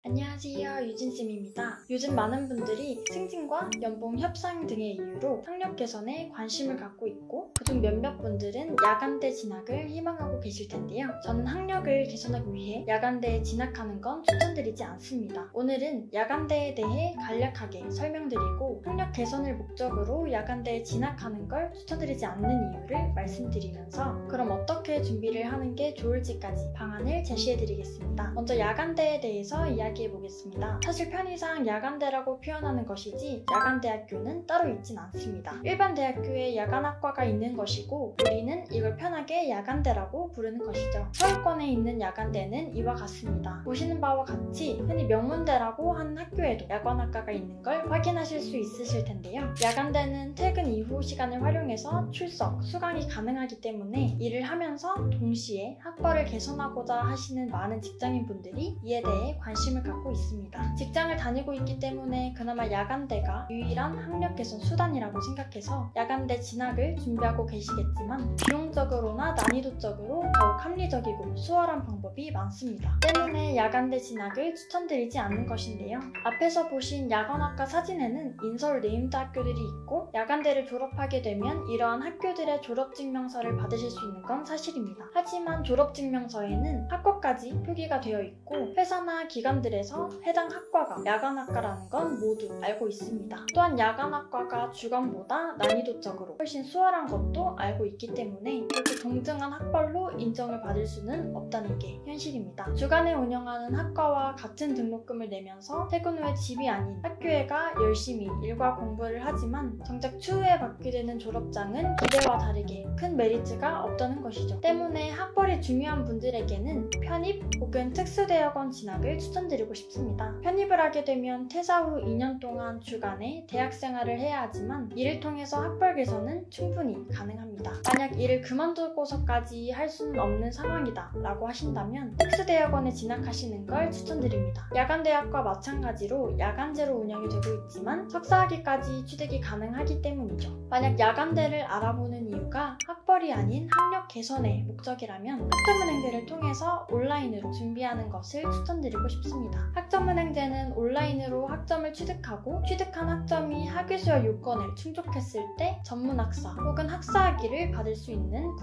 안녕하세요, 유진쌤입니다. 요즘 많은 분들이 승진과 연봉 협상 등의 이유로 학력 개선에 관심을 갖고 있고 그중 몇몇 분들은 야간대 진학을 희망하고 계실 텐데요. 저는 학력을 개선하기 위해 야간대에 진학하는 건 추천드리지 않습니다. 오늘은 야간대에 대해 간략하게 설명드리고 학력 개선을 목적으로 야간대에 진학하는 걸 추천드리지 않는 이유를 말씀드리면서 그럼 어떻게 준비를 하는 게 좋을지까지 방안을 제시해드리겠습니다. 먼저 야간대에 대해서 이야기해보겠습니다. 사실 편의상 야간대라고 표현하는 것이지 야간대학교는 따로 있진 않습니다. 일반 대학교에 야간학과가 있는 것이고 우리는 이걸 편하게 야간대라고 부르는 것이죠. 서울권에 있는 야간대는 이와 같습니다. 보시는 바와 같이 흔히 명문대라고 하는 학교에도 야간학과가 있는 걸 확인하실 수 있으실 텐데요. 야간대는 퇴근 이후 시간을 활용해서 출석, 수강이 가능하기 때문에 일을 하면서 동시에 학벌을 개선하고자 하시는 많은 직장인분들이 이에 대해 관심을 갖고 있습니다. 직장을 다니고 있기 때문에 그나마 야간대가 유일한 학력 개선 수단이라고 생각해서 야간대 진학을 준비하고 계시겠지만 비용적으로나 난이도적으로 더욱 합리적이고 수월한 방법이 많습니다. 때문에 야간대 진학을 추천드리지 않는 것인데요. 앞에서 보신 야간학과 사진에는 인서울 네임드 학교들이 있고 야간대를 졸업하게 되면 이러한 학교들의 졸업증명서를 받으실 수 있는 건 사실입니다. 하지만 졸업증명서에는 학과까지 표기가 되어 있고 회사나 기관들에서 해당 학과가 야간학과라는 건 모두 알고 있습니다. 또한 야간학과가 주간보다 난이도적으로 훨씬 수월한 것도 알고 있기 때문에 그렇게 동등한 학벌로 인정을 받을 수는 없다는 게 현실입니다. 주간에 운영하는 학과와 같은 등록금을 내면서 퇴근 후에 집이 아닌 학교에 가 열심히 일과 공부를 하지만 정작 추후에 받게 되는 졸업장은 기대와 다르게 큰 메리트가 없다는 것이죠. 때문에 학벌이 중요한 분들에게는 편입 혹은 특수대학원 진학을 추천드리고 싶습니다. 편입을 하게 되면 퇴사 후 2년 동안 주간에 대학생활을 해야 하지만 이를 통해서 학벌 개선은 충분히 가능합니다. 만약 일을 그만두고서까지 할 수는 없는 상황이다 라고 하신다면 특수대학원에 진학하시는 걸 추천드립니다. 야간대학과 마찬가지로 야간제로 운영이 되고 있지만 석사학위까지 취득이 가능하기 때문이죠. 만약 야간대를 알아보는 이유가 학벌이 아닌 학력 개선의 목적이라면 학점은행제를 통해서 온라인으로 준비하는 것을 추천드리고 싶습니다. 학점은행제는 온라인으로 학점을 취득하고 취득한 학점이 학위수여 요건을 충족했을 때 전문학사 혹은 학사학위를 받을 수 있는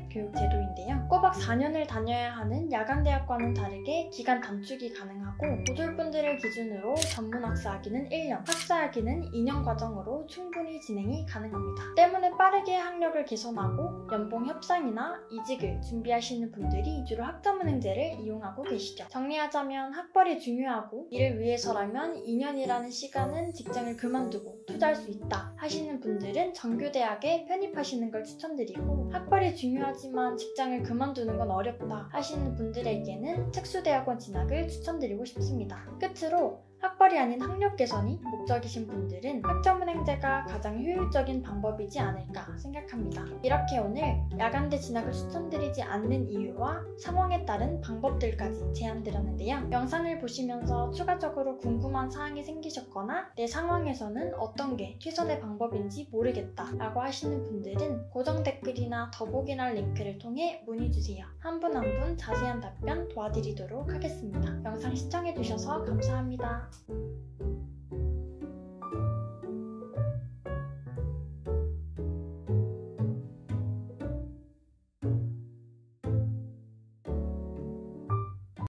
국가평생교육제도인데요. 꼬박 4년을 다녀야 하는 야간대학과는 다르게 기간 단축이 가능하고 모졸분들을 기준으로 전문학사학위는 1년, 학사학위는 2년 과정으로 충분히 진행이 가능합니다. 때문에 빠르게 학력을 개선하고 연봉 협상이나 이직을 준비하시는 분들이 주로 학점은행제를 이용하고 계시죠. 정리하자면 학벌이 중요하고 이를 위해서라면 2년이라는 시간은 직장을 그만두고 투자할 수 있다 하시는 분들은 정규대학에 편입하시는 걸 추천드리고 학벌이 중요하지만 직장을 그만두는 건 어렵다 하시는 분들에게는 특수대학원 진학을 추천드리고 싶습니다. 끝으로 학벌이 아닌 학력 개선이 목적이신 분들은 학점은행제가 가장 효율적인 방법이지 않을까 생각합니다. 이렇게 오늘 야간대 진학을 추천드리지 않는 이유와 상황에 따른 방법들까지 제안드렸는데요. 영상을 보시면서 추가적으로 궁금한 사항이 생기셨거나 내 상황에서는 어떤 게 최선의 방법인지 모르겠다 라고 하시는 분들은 고정 댓글이나 더보기란 링크를 통해 문의주세요. 한 분 한 분 자세한 답변 도와드리도록 하겠습니다. 영상 시청해주셔서 감사합니다.